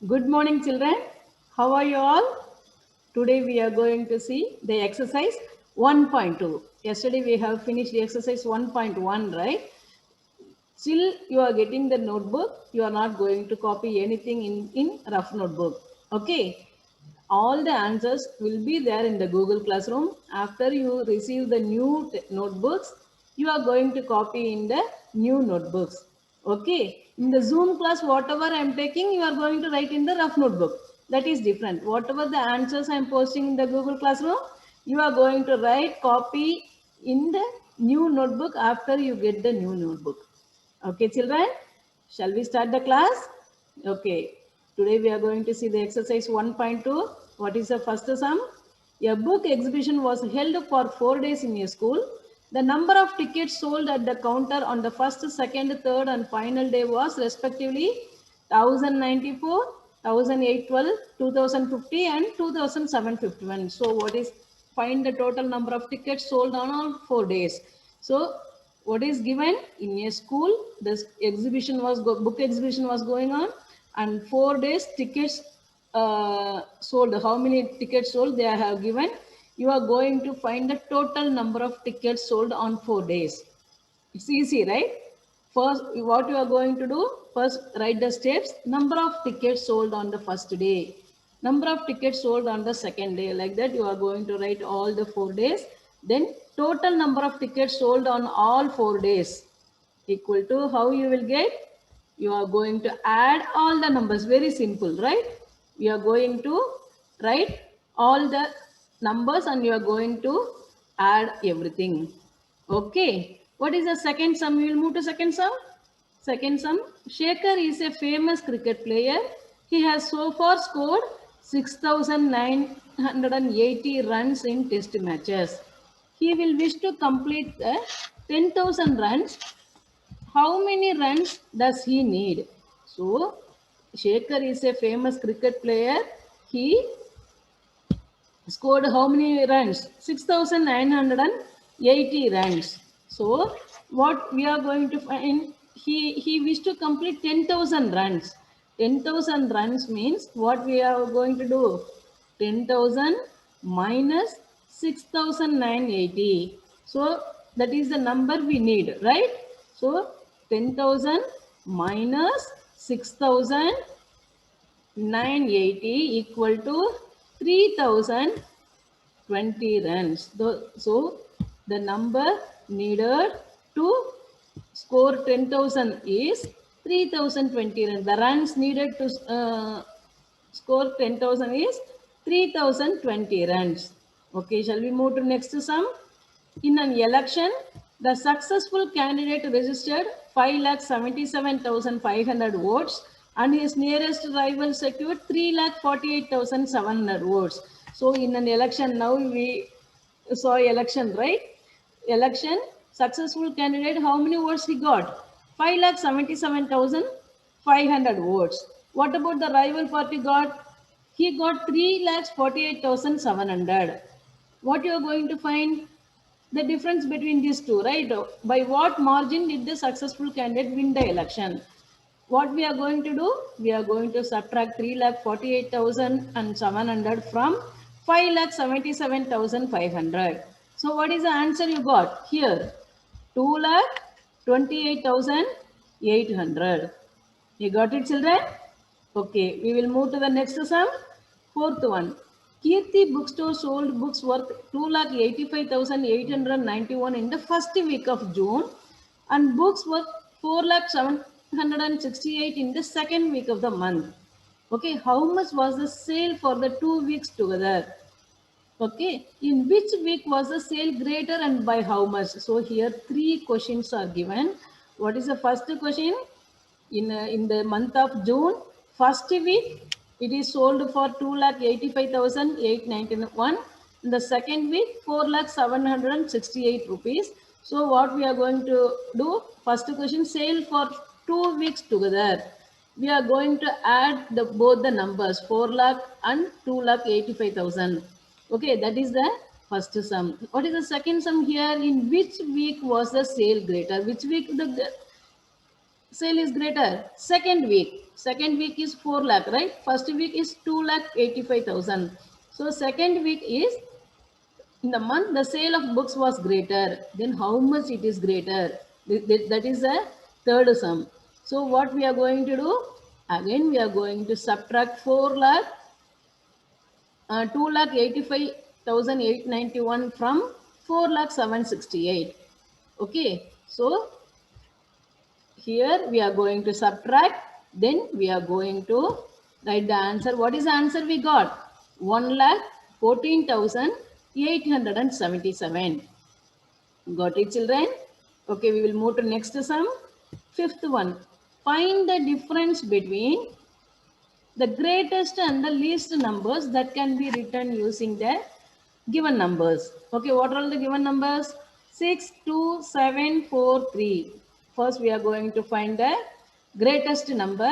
Good morning, children. How are you all? Today we are going to see the exercise 1.2. Yesterday we have finished the exercise 1.1, right? Still you are getting the notebook. You are not going to copy anything in rough notebook. Okay. All the answers will be there in the Google Classroom. After you receive the new notebooks, you are going to copy in the new notebooks. Okay. In the Zoom class, whatever I am taking, you are going to write in the rough notebook. That is different. Whatever the answers I am posting in the Google Classroom, you are going to write copy in the new notebook after you get the new notebook. Okay, children, shall we start the class? Okay, today we are going to see the exercise 1.2. What is the first sum? A book exhibition was held for 4 days in a school. The number of tickets sold at the counter on the first, second, third, and final day was respectively 1094, 1812, 2050, and 2751. So, what is find the total number of tickets sold on all 4 days? So, what is given in a school? This exhibition was book exhibition was going on, and 4 days tickets sold. How many tickets sold they have given? You are going to find the total number of tickets sold on 4 days. It's easy, right? First, what you are going to do? First, write the steps. Number of tickets sold on the first day. Number of tickets sold on the second day. Like that, you are going to write all the 4 days. Then, total number of tickets sold on all 4 days equal to how you will get? You are going to add all the numbers. Very simple, right? We are going to write all the numbers and you are going to add everything. Okay. What is the second sum? We will move to second sum. Second sum. Shekhar is a famous cricket player. He has so far scored 6,980 runs in test matches. He will wish to complete the 10,000 runs. How many runs does he need? So, Shekhar is a famous cricket player. He scored how many runs? 6,980 runs. So, what we are going to find? He wished to complete 10,000 runs. 10,000 runs means what we are going to do? 10,000 minus 6,980. So, that is the number we need, right? So, 10,000 minus 6,980 equal to 3,020 runs. So the number needed to score 10,000 is 3,020 runs. The runs needed to score 10,000 is 3,020 runs. Okay, shall we move to next sum? In an election, the successful candidate registered 5,77,500 votes and his nearest rival secured 3,48,700 votes. So in an election, now we saw election, right? Election, successful candidate, how many votes he got? 5,77,500 votes. What about the rival party got? He got 3,48,700. What you are going to find? The difference between these two, right? By what margin did the successful candidate win the election? What we are going to do? We are going to subtract 3,48,700 from 5,77,500. So what is the answer you got here? 2,28,800. You got it, children? Okay, we will move to the next sum. Fourth one. Kirti bookstore sold books worth 2,85,891 in the first week of June and books worth 4,768 in the second week of the month. Okay, how much was the sale for the 2 weeks together? Okay, in which week was the sale greater and by how much? So here three questions are given. What is the first question? In the month of June, first week it is sold for 2,85,891. In the second week, 4,768 rupees. So what we are going to do? First question, sale for 2 weeks together. We are going to add both the numbers 4 lakh and 2,85,000. Okay, that is the first sum. What is the second sum here? In which week was the sale greater? Which week sale is greater. Second week is 4 lakh, right? First week is 2 lakh 85,000. So second week is in the month the sale of books was greater. Then how much it is greater? That is the third sum. So what we are going to do? Again we are going to subtract 4 lakh 2 lakh 85,891 from 4 lakh 768. Okay, so here we are going to subtract, then we are going to write the answer. What is the answer we got? 1 lakh 14,877. Got it, children? Okay, we will move to next sum. Fifth one. Find the difference between the greatest and the least numbers that can be written using the given numbers. Okay, what are the given numbers? 6, 2, 7, 4, 3. First, we are going to find the greatest number.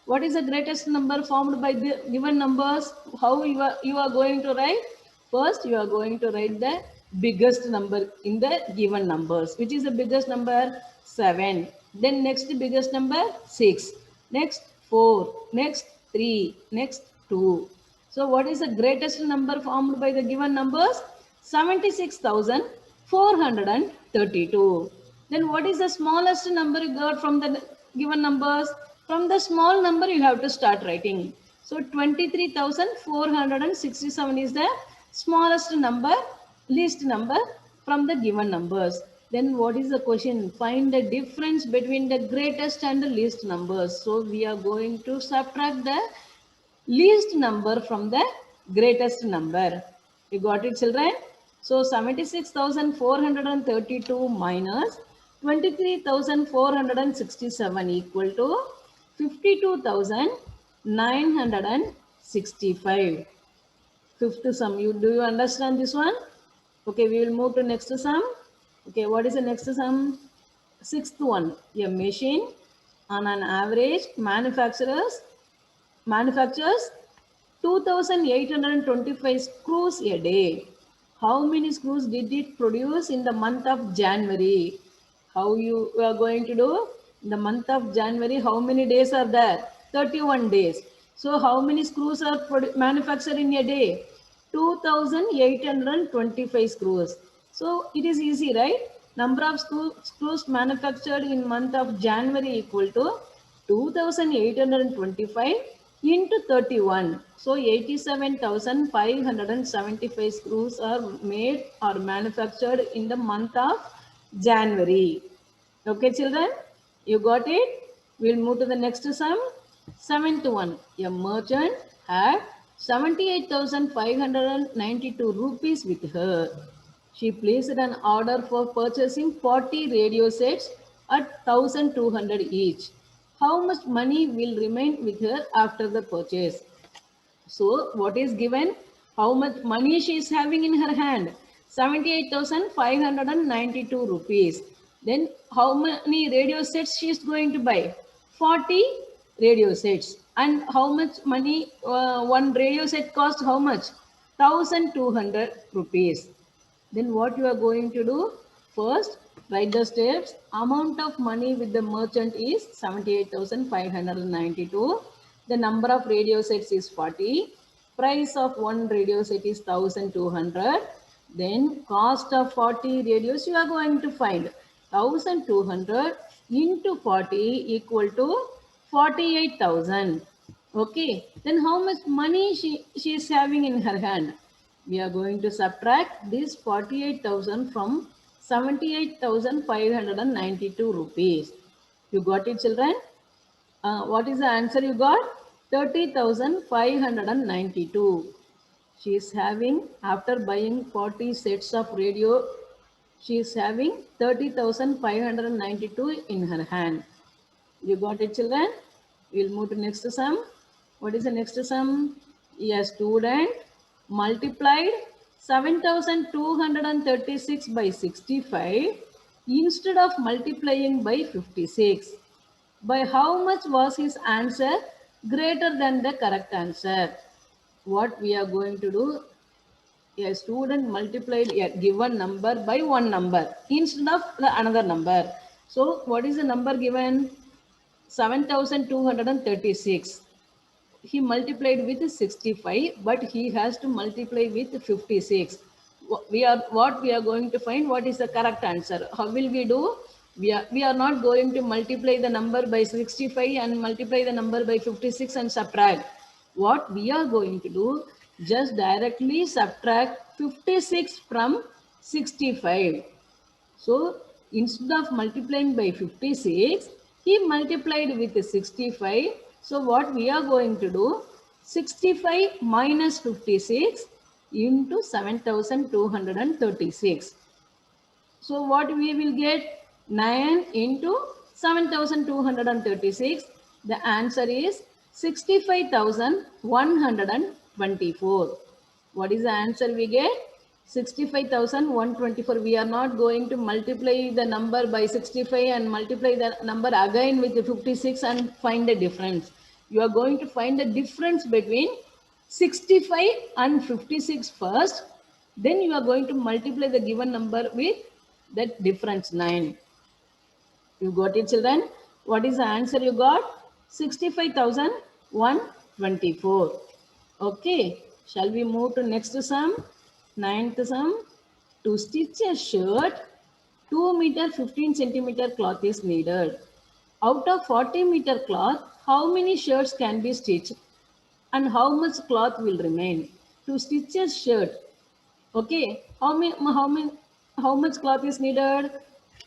What is the greatest number formed by the given numbers? How you are going to write? First, you are going to write the biggest number in the given numbers. Which is the biggest number? 7. Then next biggest number? 6. Next 4. Next 3. Next 2. So what is the greatest number formed by the given numbers? 76,432. Then what is the smallest number you got from the given numbers? From the small number you have to start writing. So 23,467 is the smallest number, least number from the given numbers. Then what is the question? Find the difference between the greatest and the least numbers. So we are going to subtract the least number from the greatest number. You got it, children? So 76,432 minus 23,467 equal to 52,965. Fifth sum. Do you understand this one? Okay, we will move to next sum. Okay, what is the next sum? Sixth one. A machine on an average manufactures 2,825 screws a day. How many screws did it produce in the month of January? How you are going to do? In the month of January, how many days are there? 31 days. So how many screws are manufactured in a day? 2,825 screws. So it is easy, right? Number of screws manufactured in month of January equal to 2,825 into 31. So 87,575 screws are made or manufactured in the month of January. Okay, children, you got it? We'll move to the next sum. Seventh one. A merchant had 78,592 rupees with her. She placed an order for purchasing 40 radio sets at 1,200 each. How much money will remain with her after the purchase? So what is given? How much money she is having in her hand? 78,592 rupees. Then how many radio sets she is going to buy? 40 radio sets. And how much money one radio set cost? How much? 1,200 rupees. Then what you are going to do? First, write the steps. Amount of money with the merchant is 78,592. The number of radio sets is 40. Price of one radio set is 1,200. Then cost of 40 radios you are going to find. 1,200 into 40 equal to 48,000. Okay. Then how much money she is having in her hand? We are going to subtract this 48,000 from 78,592 rupees. You got it, children? What is the answer you got? 30,592. She is having, after buying 40 sets of radio, she is having 30,592 in her hand. You got it, children? We'll move to next sum. What is the next sum? A student multiplied 7,236 by 65 instead of multiplying by 56. By how much was his answer greater than the correct answer? What we are going to do? A student multiplied a given number by one number instead of the another number. So what is the number given? 7,236. He multiplied with 65, but he has to multiply with 56. We are going to find what is the correct answer. How will we do? We are not going to multiply the number by 65 and multiply the number by 56 and subtract. What we are going to do, just directly subtract 56 from 65. So instead of multiplying by 56, he multiplied with 65. So what we are going to do, 65 minus 56 into 7,236. So what we will get? 9 into 7,236. The answer is 65,124. What is the answer we get? 65,124. We are not going to multiply the number by 65 and multiply the number again with 56 and find the difference. You are going to find the difference between 65 and 56 first. Then you are going to multiply the given number with that difference 9. You got it, children? What is the answer you got? 65,124. Okay. Shall we move to next sum? Ninth sum. To stitch a shirt, 2 meter 15 centimeter cloth is needed. Out of 40 meter cloth, how many shirts can be stitched? And how much cloth will remain? To stitch a shirt, okay, how much cloth is needed?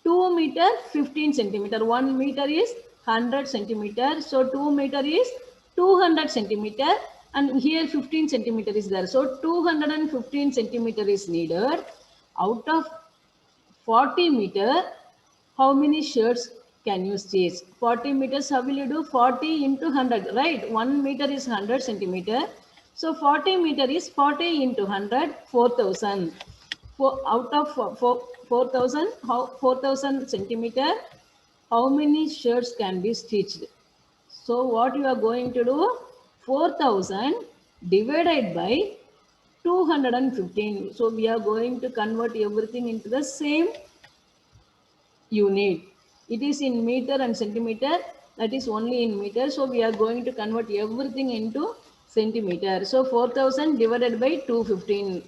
2 meter 15 centimeter. 1 meter is 100 centimeter. So 2 meter is 200 centimeter, and here 15 centimeter is there. So 215 centimeter is needed. Out of 40 meter, how many shirts can you stitch? 40 meters, how will you do? 40 into 100, right? 1 meter is 100 centimeter. So 40 meter is 40 into 100, 4,000. Out of 4,000, 4,000 centimeter, how many shirts can be stitched? So what you are going to do? 4,000 divided by 215. So we are going to convert everything into the same unit. It is in meter and centimeter. That is only in meter. So we are going to convert everything into centimeter. So 4,000 divided by 215.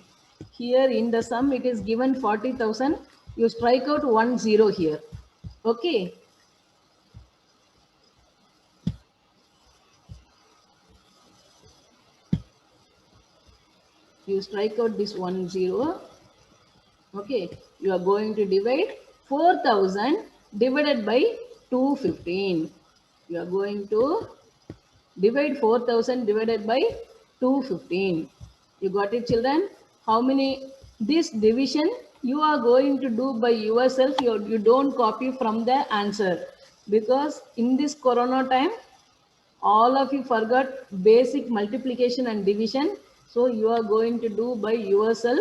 Here in the sum it is given 40,000. You strike out 1 0 here. Okay. You strike out this 1 0. Okay. You are going to divide 4,000 divided by 215. You are going to divide 4,000 divided by 215. You got it, children? How many? This division you are going to do by yourself. You don't copy from the answer, because in this corona time, all of you forgot basic multiplication and division. So you are going to do by yourself.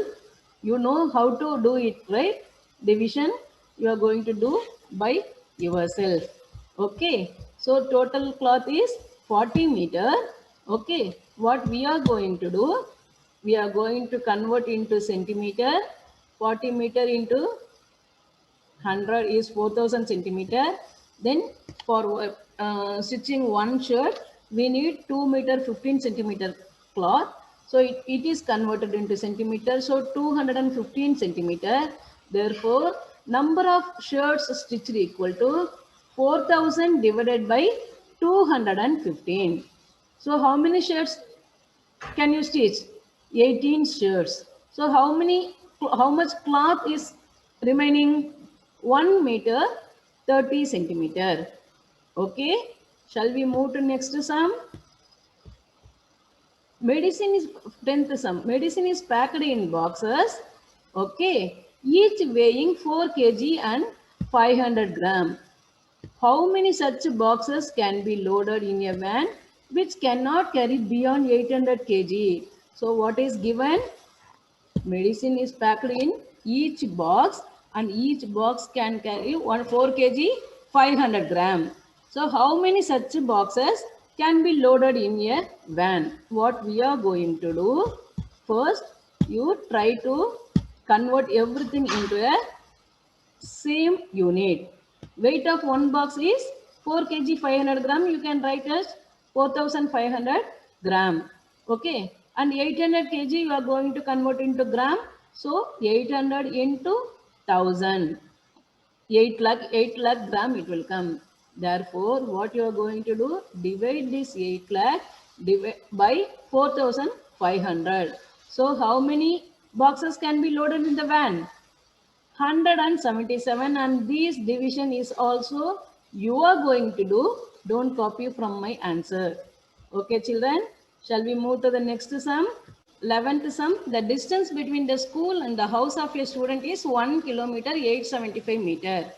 You know how to do it, right? Division you are going to do by yourself. Okay. So total cloth is 40 meter. Okay. What we are going to do? We are going to convert into centimeter. 40 meter into 100 is 4,000 centimeter. Then for stitching one shirt, we need 2 meter 15 centimeter cloth. So it is converted into centimeter. So 215 centimeter. Therefore, number of shirts stitched equal to 4,000 divided by 215. So how many shirts can you stitch? 18 shirts. So how much cloth is remaining? 1 meter 30 centimeter. Okay. Shall we move to next sum? Medicine is 10th sum. Medicine is packed in boxes. Okay. Each weighing 4 kg and 500 gram. How many such boxes can be loaded in a van which cannot carry beyond 800 kg? So what is given? Medicine is packed in each box, and each box can carry 4 kg 500 gram. So how many such boxes can be loaded in a van? What we are going to do? First, you try to convert everything into a same unit. Weight of one box is 4 kg 500 gram, you can write as 4500 gram. Okay, and 800 kg you are going to convert into gram, so 800 into 1000, 8 lakh gram it will come. Therefore what you are going to do, divide this 8 lakh by 4500. So how many boxes can be loaded in the van? 177. And this division is also you are going to do. Don't copy from my answer. Okay, children, shall we move to the next sum? 11th sum. The distance between the school and the house of a student is 1 kilometer 875 meter.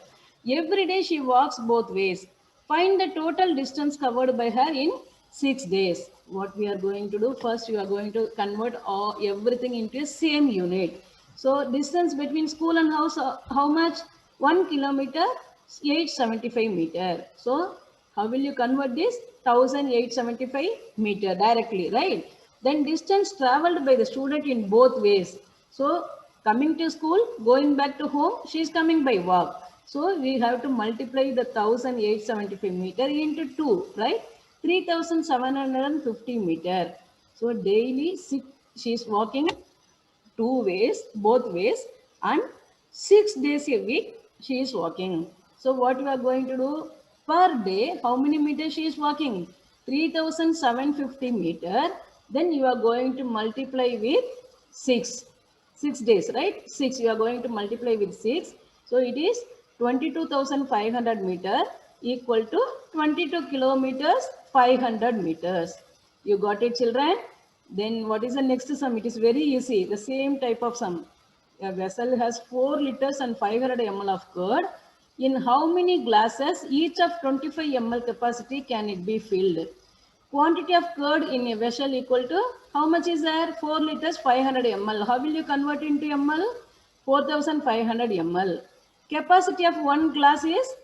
Every day she walks both ways. Find the total distance covered by her in 6 days. What we are going to do, first you are going to convert everything into a same unit. So distance between school and house, how much? 1 kilometer 875 meter. So how will you convert this? 1875 meter directly, right? Then distance traveled by the student in both ways. So coming to school, going back to home, she is coming by walk. So we have to multiply the 1875 meter into 2, right? 3750 meter. So daily she is walking 2 ways, both ways, and 6 days a week she is walking. So what you are going to do, per day, how many meters she is walking? 3750 meter. Then you are going to multiply with 6. 6 days, right? 6, you are going to multiply with 6. So it is 22,500 meter equal to 22 kilometers 500 meters. You got it, children? Then what is the next sum? It is very easy. The same type of sum. A vessel has 4 liters and 500 ml of curd. In how many glasses each of 25 ml capacity can it be filled? Quantity of curd in a vessel equal to how much is there? 4 liters 500 ml. How will you convert into ml? 4500 ml. Capacity of one glass is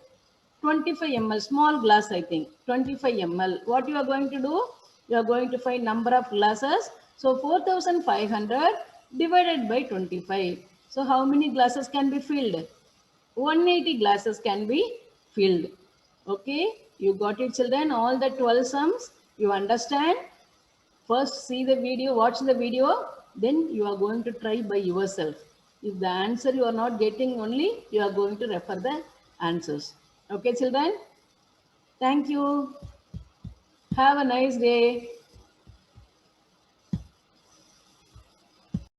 25 ml, small glass I think, 25 ml. What you are going to do? You are going to find number of glasses. So 4500 divided by 25. So how many glasses can be filled? 180 glasses can be filled. Okay, you got it, children? All the 12 sums you understand? First see the video, watch the video, then you are going to try by yourself. If the answer you are not getting only, you are going to refer the answers. Okay, children? Thank you. Have a nice day.